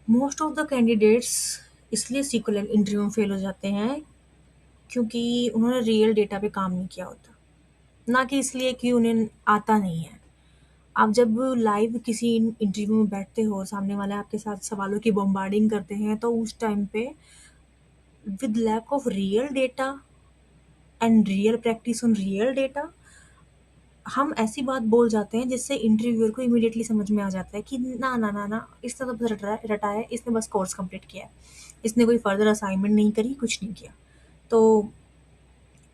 Most of the candidates इसलिए sequel interview में fail हो जाते हैं क्योंकि उन्होंने रियल डेटा पे काम नहीं किया होता, ना कि इसलिए कि उन्हें आता नहीं है। आप जब लाइव किसी इंटरव्यू में बैठते हो और सामने वाले आपके साथ सवालों की बम्बार्डिंग करते हैं, तो उस टाइम पे with lack of real data and real practice on real data हम ऐसी बात बोल जाते हैं जिससे इंटरव्यूअर को इमीडिएटली समझ में आ जाता है कि ना ना ना ना, इसने तो बस रटा है, इसने बस कोर्स कंप्लीट किया है, इसने कोई फर्दर असाइनमेंट नहीं करी, कुछ नहीं किया। तो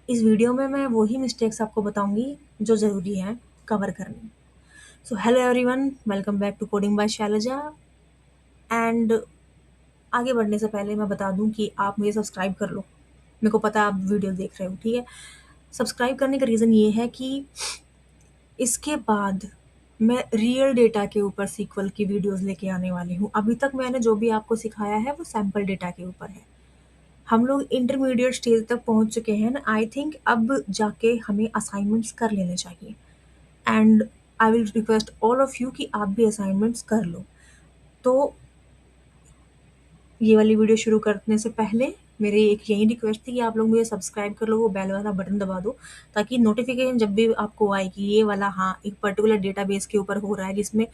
इस वीडियो में मैं वही मिस्टेक्स आपको बताऊंगी जो ज़रूरी है कवर करनी। So hello everyone, welcome back to coding by Shailja. And आगे बढ़ने से पहले मैं बता दूं कि आप मुझे सब्सक्राइब कर लो। मेरे को पता है आप वीडियो देख रहे हो, ठीक है। सब्सक्राइब करने का रीज़न ये है कि इसके बाद मैं रियल डेटा के ऊपर सीक्वल की वीडियोस लेके आने वाली हूँ। अभी तक मैंने जो भी आपको सिखाया है वो सैम्पल डेटा के ऊपर है। हम लोग इंटरमीडिएट स्टेज तक पहुँच चुके हैं ना। आई थिंक अब जाके हमें असाइनमेंट्स कर लेने चाहिए। And I will request all of you कि आप भी असाइनमेंट्स कर लो। तो ये वाली वीडियो शुरू करने से पहले मेरी एक यही रिक्वेस्ट थी कि आप लोग मुझे सब्सक्राइब कर लो, वो बेल वाला बटन दबा दो, ताकि नोटिफिकेशन जब भी आपको आए कि ये वाला हाँ एक पर्टिकुलर डेटाबेस के ऊपर हो रहा है जिसमें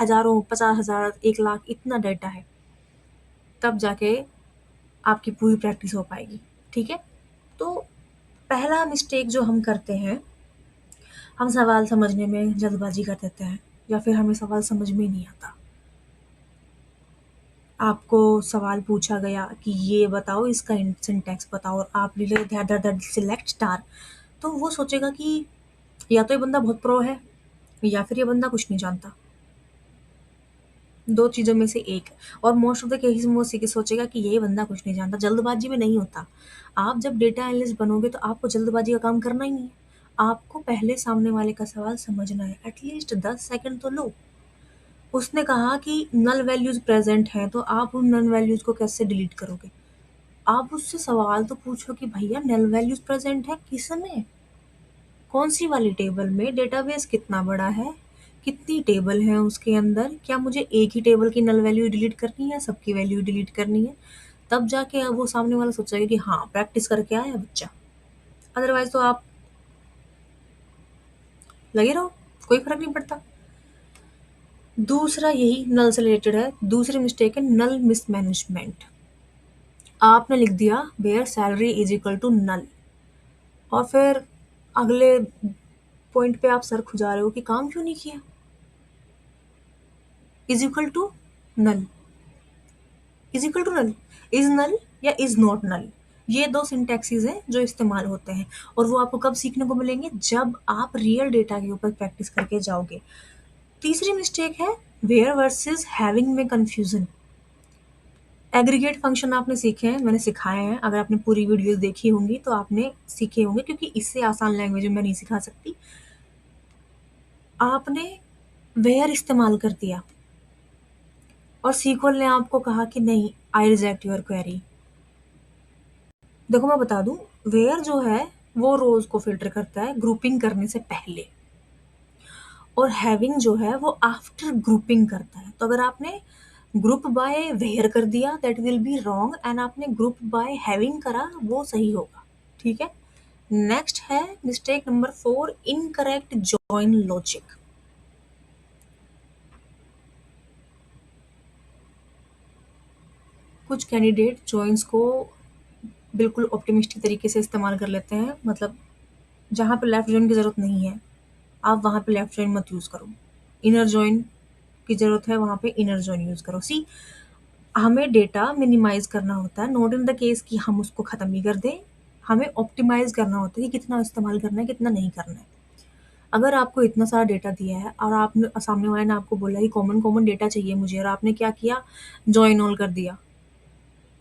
हज़ारों, 50,000, 1 लाख इतना डेटा है, तब जाके आपकी पूरी प्रैक्टिस हो पाएगी। ठीक है। तो पहला मिस्टेक जो हम करते हैं, हम सवाल समझने में जल्दबाजी कर देते हैं या फिर हमें सवाल समझ में नहीं आता। आपको सवाल पूछा गया कि ये बताओ, इसका सिंटैक्स बताओ, और आप ले दैट सिलेक्ट स्टार, तो वो सोचेगा कि या तो ये बंदा बहुत प्रो है या फिर ये बंदा कुछ नहीं जानता। दो चीज़ों में से एक। और मोस्ट ऑफ द केसेस में वो सोचेगा कि ये बंदा कुछ नहीं जानता। जल्दबाजी में नहीं होता। आप जब डेटा एनालिस्ट बनोगे तो आपको जल्दबाजी का काम करना ही नहीं है। आपको पहले सामने वाले का सवाल समझना है। एटलीस्ट 10 सेकंड तो लो। उसने कहा कि नल वैल्यूज प्रेजेंट हैं, तो आप उन नल वैल्यूज को कैसे डिलीट करोगे? आप उससे सवाल तो पूछो कि भैया नल वैल्यूज प्रेजेंट है किसमें, कौन सी वाली टेबल में, डेटाबेस कितना बड़ा है, कितनी टेबल है उसके अंदर, क्या मुझे एक ही टेबल की नल वैल्यू डिलीट करनी है, सबकी वैल्यू डिलीट करनी है? तब जाके अब वो सामने वाला सोचेगा कि हाँ प्रैक्टिस करके आया बच्चा। अदरवाइज तो आप लगे रहो, कोई फर्क नहीं पड़ता। दूसरा यही नल से रिलेटेड है। दूसरी मिस्टेक है नल मिसमैनेजमेंट। आपने लिख दिया where salary is equal to null, और फिर अगले पॉइंट पे आप सर खुजा रहे हो कि काम क्यों नहीं किया। Is equal to null, is equal to null, is null या इज नॉट नल, ये दो सिंटैक्सेस हैं जो इस्तेमाल होते हैं। और वो आपको कब सीखने को मिलेंगे? जब आप रियल डेटा के ऊपर प्रैक्टिस करके जाओगे। तीसरी मिस्टेक है वेयर वर्सेस हैविंग में कंफ्यूजन। एग्रीगेट फंक्शन आपने सीखे हैं, मैंने सिखाए हैं। अगर आपने पूरी वीडियोस देखी होंगी तो आपने सीखे होंगे, क्योंकि इससे आसान लैंग्वेज में मैं नहीं सिखा सकती। आपने वेयर इस्तेमाल कर दिया और सीक्वल ने आपको कहा कि नहीं, आई रिजेक्ट योर क्वेरी। देखो मैं बता दूं, वेयर जो है वो रोज को फिल्टर करता है ग्रुपिंग करने से पहले, और हैविंग जो है वो आफ्टर ग्रुपिंग करता है। तो अगर आपने ग्रुप बाय वेयर कर दिया that will be wrong, and आपने ग्रुप बाय हैविंग करा वो सही होगा। ठीक है। नेक्स्ट है mistake number 4, incorrect join logic. कुछ कैंडिडेट जॉइंस को बिल्कुल ऑप्टिमिस्टिक तरीके से इस्तेमाल कर लेते हैं। मतलब जहाँ पे लेफ्ट जॉइन की ज़रूरत नहीं है, आप वहाँ पे लेफ्ट जॉइन मत यूज़ करो। इनर जॉइन की ज़रूरत है, वहाँ पे इनर जॉइन यूज़ करो। सी, हमें डेटा मिनिमाइज करना होता है, नॉट इन द केस कि हम उसको ख़त्म ही कर दें। हमें ऑप्टिमाइज करना होता है कि कितना इस्तेमाल करना है, कितना नहीं करना है। अगर आपको इतना सारा डेटा दिया है और आपने सामने वाले ने आपको बोला कि कॉमन कॉमन डेटा चाहिए मुझे, और आपने क्या किया, जॉइन ऑल कर दिया,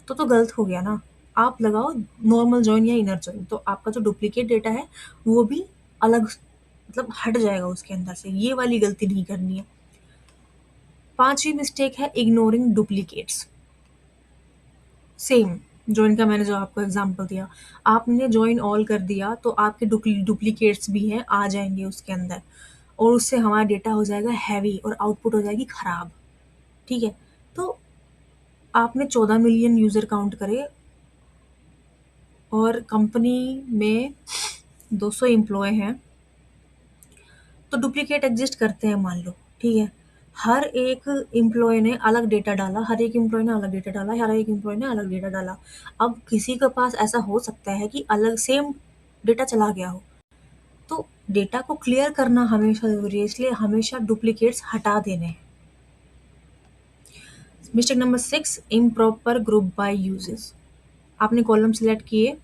तो गलत हो गया ना। आप लगाओ नॉर्मल जॉइन या इनर जॉइन, तो आपका जो डुप्लीकेट डेटा है वो भी अलग, मतलब हट जाएगा उसके अंदर से। ये वाली गलती नहीं करनी है। पांचवी मिस्टेक है इग्नोरिंग डुप्लीकेट्स। सेम जॉइन का मैंने जो आपको एग्जांपल दिया, आपने जॉइन ऑल कर दिया तो आपके डुप्लीकेट्स भी हैं, आ जाएंगे उसके अंदर, और उससे हमारा डेटा हो जाएगा हैवी और आउटपुट हो जाएगी खराब। ठीक है। तो आपने 14 मिलियन यूज़र काउंट करे और कंपनी में 200 एम्प्लॉय हैं, तो डुप्लीकेट एग्जिस्ट करते हैं मान लो, ठीक है। हर एक एम्प्लॉय ने अलग डेटा डाला, हर एक एम्प्लॉय ने अलग डेटा डाला, हर एक एम्प्लॉय ने अलग डेटा डाला। अब किसी के पास ऐसा हो सकता है कि अलग सेम डेटा चला गया हो, तो डेटा को क्लियर करना हमेशा ज़रूरी है, इसलिए हमेशा डुप्लीकेट्स हटा देने हैं। Mistake number 6, improper group by uses. आपने कॉलम सिलेक्ट किए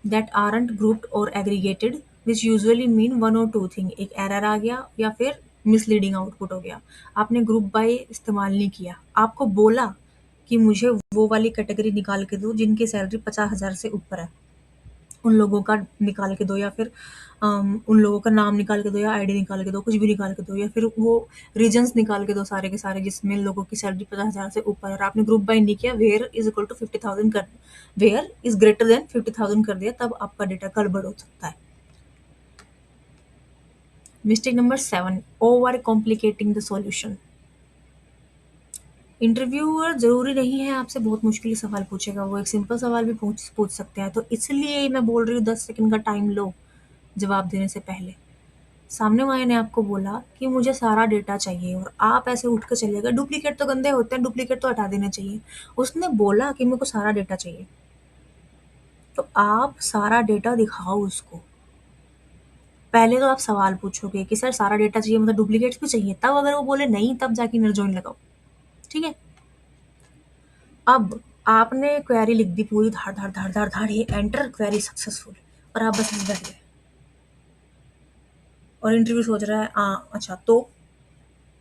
that aren't grouped or aggregated, which usually mean one or two thing। एक एरर आ गया या फिर मिसलीडिंग आउटपुट हो गया। आपने ग्रुप बाय इस्तेमाल नहीं किया, आपको बोला कि मुझे वो वाली कैटेगरी निकाल के दो जिनकी सैलरी 50,000 से ऊपर है, उन लोगों का निकाल के दो, या फिर उन लोगों का नाम निकाल के दो, या आईडी निकाल के दो, कुछ भी निकाल के दो, या फिर वो रीजन्स निकाल के दो सारे के सारे जिसमें लोगों की सैलरी 50,000 से ऊपर है, और आपने ग्रुप बाय नहीं किया, वेयर इज इक्वल टू 50,000 कर, वेयर इज ग्रेटर देन 50,000 कर दिया, तब आपका डेटा गड़बड़ हो सकता है। Mistake number 7, over complicating the solution. Interviewer ज़रूरी नहीं है आपसे बहुत मुश्किल सवाल पूछेगा, वो एक सिंपल सवाल भी पूछ पूछ सकते हैं, तो इसलिए मैं बोल रही हूँ 10 सेकंड का टाइम लो जवाब देने से पहले। सामने वाले ने आपको बोला कि मुझे सारा डेटा चाहिए और आप ऐसे उठ कर चले गए, डुप्लीकेट तो गंदे होते हैं, डुप्लीकेट तो हटा देने चाहिए। उसने बोला कि मेरे को सारा डेटा चाहिए, तो आप सारा डेटा दिखाओ उसको। पहले तो आप सवाल पूछोगे कि सर सारा डेटा चाहिए मतलब डुप्लीकेट्स भी चाहिए, तब अगर वो बोले नहीं तब जाके इनर जॉइन लगाओ, ठीक है। अब आपने क्वेरी लिख दी पूरी धाड़ धाड़ धाड़ धाड़ धाड़, ये एंटर क्वेरी सक्सेसफुल, और आप बस बैठ गए और इंटरव्यू सोच रहा है अच्छा तो,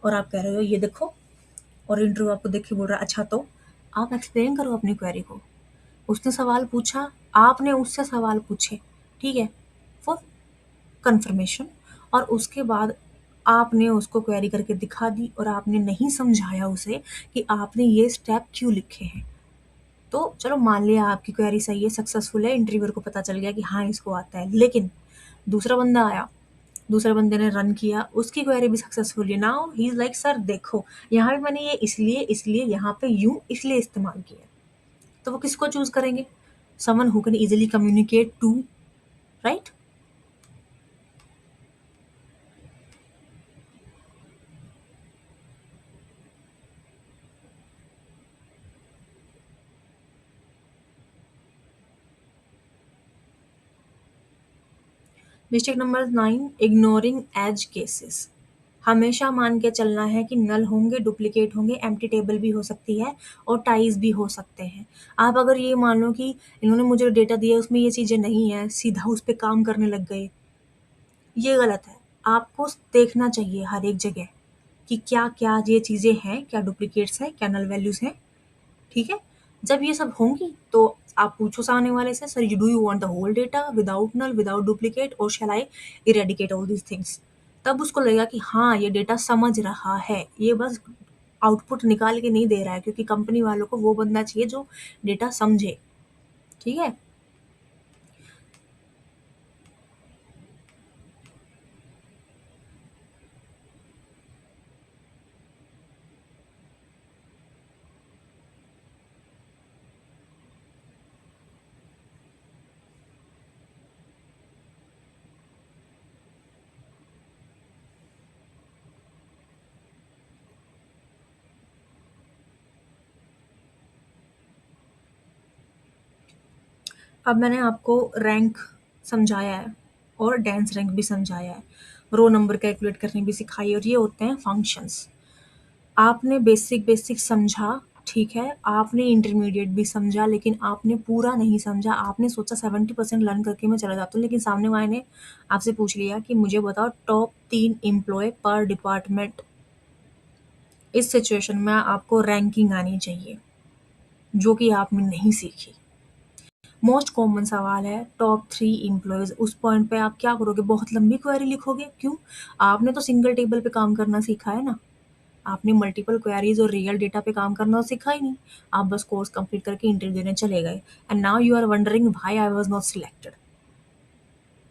और आप कह रहे हो ये देखो, और इंटरव्यू आपको देख के बोल रहा है अच्छा तो। आप एक्सप्लेन करो अपनी क्वेरी को। उसने सवाल पूछा, आपने उससे सवाल पूछे, ठीक है, फॉर कंफर्मेशन, और उसके बाद आपने उसको क्वेरी करके दिखा दी और आपने नहीं समझाया उसे कि आपने ये स्टेप क्यों लिखे हैं। तो चलो मान लिया आपकी क्वेरी सही है, सक्सेसफुल है, इंटरव्यूअर को पता चल गया कि हाँ इसको आता है, लेकिन दूसरा बंदा आया, दूसरे बंदे ने रन किया, उसकी क्वेरी भी सक्सेसफुल है। Now he is like sir देखो यहाँ पे मैंने ये इसलिए यहाँ पे यूं इसलिए इस्तेमाल किया, तो वो किसको चूज करेंगे? Someone who can easily communicate to, right. Mistake number 9, ignoring edge cases. हमेशा मान के चलना है कि नल होंगे, डुप्लीकेट होंगे, एम्प्टी टेबल भी हो सकती है और टाइज भी हो सकते हैं। आप अगर ये मान लो कि इन्होंने मुझे डेटा दिया उसमें ये चीज़ें नहीं है, सीधा उस पर काम करने लग गए, ये गलत है। आपको देखना चाहिए हर एक जगह कि क्या क्या ये चीज़ें हैं, क्या डुप्लीकेट्स हैं, क्या नल वैल्यूज़ हैं, ठीक है। जब ये सब होंगी तो आप पूछो सामने वाले से sir do you want the whole data without null without duplicate और shall I eradicate all these things. तब उसको लगेगा कि हाँ ये डेटा समझ रहा है, ये बस आउटपुट निकाल के नहीं दे रहा है, क्योंकि कंपनी वालों को वो बंदा चाहिए जो डेटा समझे, ठीक है। अब मैंने आपको रैंक समझाया है और डेंस रैंक भी समझाया है, रो नंबर कैलकुलेट करनी भी सिखाई, और ये होते हैं फंक्शंस। आपने बेसिक बेसिक समझा, ठीक है, आपने इंटरमीडिएट भी समझा, लेकिन आपने पूरा नहीं समझा। आपने सोचा 70% लर्न करके मैं चला जाता हूँ, लेकिन सामने वाले ने आपसे पूछ लिया कि मुझे बताओ टॉप 3 एम्प्लॉय पर डिपार्टमेंट। इस सिचुएशन में आपको रैंकिंग आनी चाहिए, जो कि आपने नहीं सीखी। मोस्ट कॉमन सवाल है टॉप 3 एम्प्लॉयज़। उस पॉइंट पे आप क्या करोगे? बहुत लंबी क्वेरी लिखोगे, क्यों? आपने तो सिंगल टेबल पे काम करना सीखा है ना, आपने मल्टीपल क्वेरीज और रियल डेटा पे काम करना सीखा ही नहीं। आप बस कोर्स कंप्लीट करके इंटरव्यू देने चले गए, and now you are wondering why I was not selected.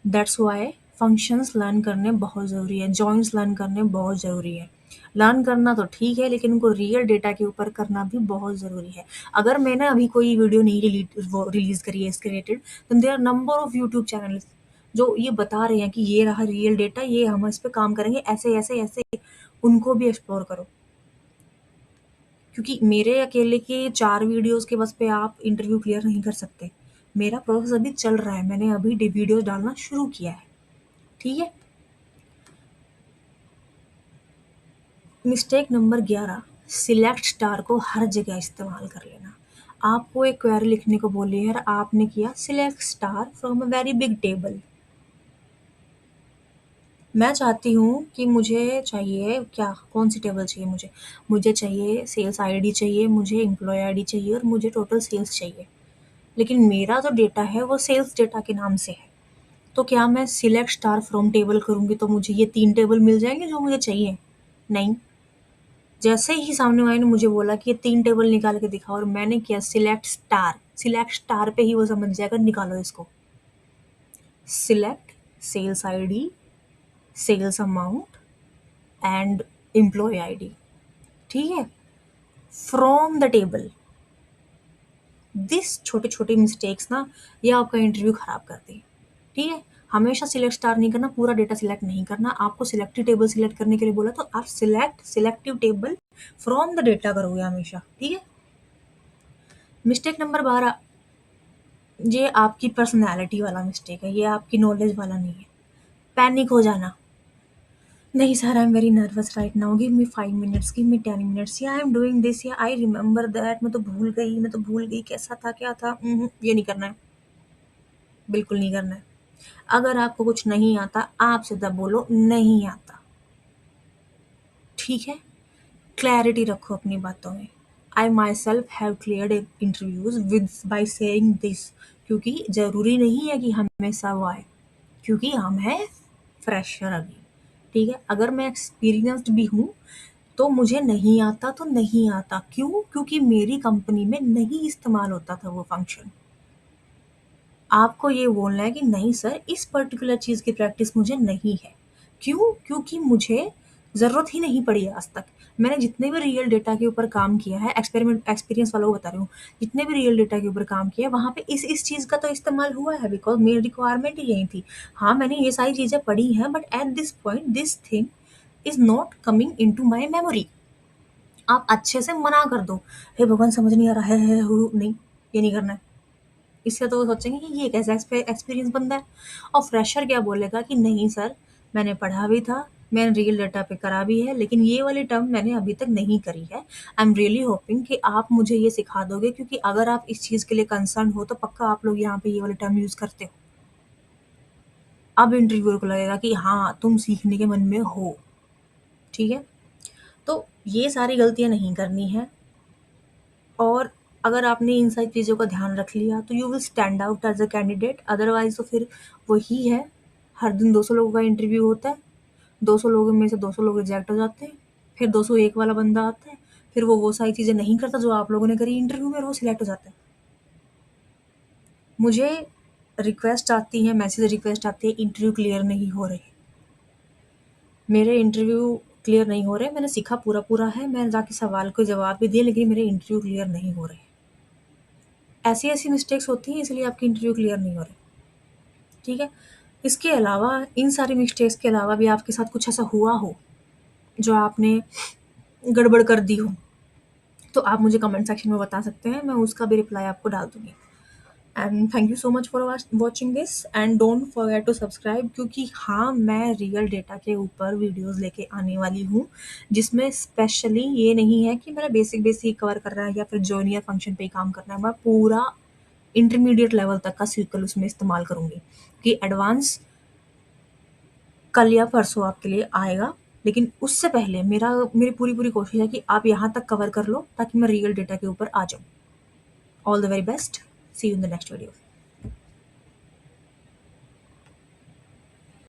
That's why functions learn करने बहुत ज़रूरी है, जॉइंट्स लर्न करने बहुत ज़रूरी है। लर्न करना तो ठीक है, लेकिन उनको रियल डेटा के ऊपर करना भी बहुत ज़रूरी है। अगर मैंने अभी कोई वीडियो नहीं रिलीज़ करी है इसके रिलेटेड, तो there are number of YouTube channels जो ये बता रहे हैं कि ये रहा रियल डेटा, ये हम इस पे काम करेंगे ऐसे, ऐसे, ऐसे, उनको भी एक्सप्लोर करो। क्योंकि मेरे अकेले के 4 वीडियोज़ के बस पे आप इंटरव्यू क्लियर नहीं कर सकते। मेरा प्रोसेस अभी चल रहा है, मैंने अभी वीडियोज़ डालना शुरू किया है, ठीक है? मिस्टेक नंबर 11, सिलेक्ट स्टार को हर जगह इस्तेमाल कर लेना। आपको एक क्वेरी लिखने को बोली है और आपने किया select star from a very big table. मैं चाहती हूँ कि मुझे चाहिए क्या, कौन सी टेबल चाहिए मुझे? मुझे चाहिए सेल्स आईडी चाहिए, मुझे एम्प्लॉय आईडी चाहिए और मुझे टोटल सेल्स चाहिए। लेकिन मेरा जो डेटा है वो सेल्स डेटा के नाम से है। तो क्या मैं सिलेक्ट स्टार फ्रॉम टेबल करूँगी तो मुझे ये 3 टेबल मिल जाएँगे जो मुझे चाहिए? नहीं। जैसे ही सामने वाले ने मुझे बोला कि ये 3 टेबल निकाल के दिखाओ और मैंने किया सिलेक्ट स्टार पे ही वो समझ जाएगा, निकालो इसको। Select sales ID, sales amount and employee ID, ठीक है? From the table. दिस छोटे-छोटे मिस्टेक्स ना ये आपका इंटरव्यू खराब कर दें, ठीक है? हमेशा सिलेक्ट स्टार नहीं करना, पूरा डेटा सिलेक्ट नहीं करना। आपको सिलेक्टिव टेबल सिलेक्ट करने के लिए बोला तो आप selective table from the data करोगे हमेशा, ठीक है? मिस्टेक नंबर 12, ये आपकी पर्सनैलिटी वाला मिस्टेक है, ये आपकी नॉलेज वाला नहीं है। पैनिक हो जाना। नहीं sir, I am very nervous right now, give me 5 minutes, give me 10 minutes, या आई एम डूइंग दिस, या आई रिमेंबर दैट, मैं तो भूल गई कैसा था, क्या था। ये नहीं करना है, बिल्कुल नहीं करना है। अगर आपको कुछ नहीं आता, आप सीधा बोलो नहीं आता, ठीक है? क्लैरिटी रखो अपनी बातों में। I myself have cleared interviews with by saying this, क्योंकि ज़रूरी नहीं है कि हमेशा वो आए, क्योंकि हम हैं फ्रेशर अभी, ठीक है? अगर मैं एक्सपीरियंस्ड भी हूँ तो मुझे नहीं आता तो नहीं आता। क्यों? क्योंकि मेरी कंपनी में नहीं इस्तेमाल होता था वो फंक्शन। आपको ये बोलना है कि नहीं सर, इस पर्टिकुलर चीज़ की प्रैक्टिस मुझे नहीं है। क्यों? क्योंकि मुझे ज़रूरत ही नहीं पड़ी आज तक। मैंने जितने भी रियल डेटा के ऊपर काम किया है, एक्सपीरियंस वालों को बता रही हूँ, जितने भी रियल डेटा के ऊपर काम किया है, वहाँ पे इस चीज़ का तो इस्तेमाल हुआ है, बिकॉज़ मेरी रिक्वायरमेंट ही यही थी। हाँ, मैंने ये सारी चीज़ें पढ़ी हैं, but at this point this thing is not coming into my memory. आप अच्छे से मना कर दो, हे भगवान समझ नहीं आ रहा है, नहीं, ये नहीं करना है। इससे तो वो सोचेंगे कि ये कैसा एक्सपीरियंस बंदा है। और फ्रेशर क्या बोलेगा कि नहीं सर, मैंने पढ़ा भी था, मैंने रियल डेटा पे करा भी है, लेकिन ये वाली टर्म मैंने अभी तक नहीं करी है। आई एम रियली होपिंग कि आप मुझे ये सिखा दोगे, क्योंकि अगर आप इस चीज़ के लिए कंसर्न हो तो पक्का आप लोग यहाँ पे ये वाली टर्म यूज़ करते हो। अब इंटरव्यूअर को लगेगा कि हाँ, तुम सीखने के मन में हो, ठीक है? तो ये सारी गलतियाँ नहीं करनी है। और अगर आपने इन सारी चीज़ों का ध्यान रख लिया तो you will stand out as a candidate. Otherwise तो फिर वही है, हर दिन 200 लोगों का इंटरव्यू होता है, 200 लोगों में से 200 लोग रिजेक्ट हो जाते हैं, फिर 201 वाला बंदा आता है, फिर वो सारी चीज़ें नहीं करता जो आप लोगों ने करी इंटरव्यू में, और वो सिलेक्ट हो जाता है। मुझे रिक्वेस्ट आती है, मैसेज रिक्वेस्ट आती है, इंटरव्यू क्लियर नहीं हो रहे, मेरे इंटरव्यू क्लियर नहीं हो रहे, मैंने सीखा पूरा है, मैंने जाके सवाल के जवाब भी दिए, लेकिन मेरे इंटरव्यू क्लियर नहीं हो रहे। ऐसी मिस्टेक्स होती हैं, इसलिए आपकी इंटरव्यू क्लियर नहीं हो रही, ठीक है? इसके अलावा, इन सारी मिस्टेक्स के अलावा भी आपके साथ कुछ ऐसा हुआ हो जो आपने गड़बड़ कर दी हो, तो आप मुझे कमेंट सेक्शन में बता सकते हैं, मैं उसका भी रिप्लाई आपको डाल दूँगी। And thank you so much for watching this, and don't forget to subscribe, क्योंकि हाँ, मैं रियल डेटा के ऊपर वीडियोज़ लेके आने वाली हूँ, जिसमें स्पेशली ये नहीं है कि मेरा बेसिक कवर कर रहा है या फिर जूनियर फंक्शन पे ही काम करना है, मैं पूरा इंटरमीडिएट लेवल तक का SQL उसमें इस्तेमाल करूँगी, कि एडवांस कल या परसों आपके लिए आएगा। लेकिन उससे पहले मेरी पूरी कोशिश है कि आप यहाँ तक कवर कर लो ताकि मैं रियल डेटा के ऊपर आ जाऊँ। All the very best, see you in the next video.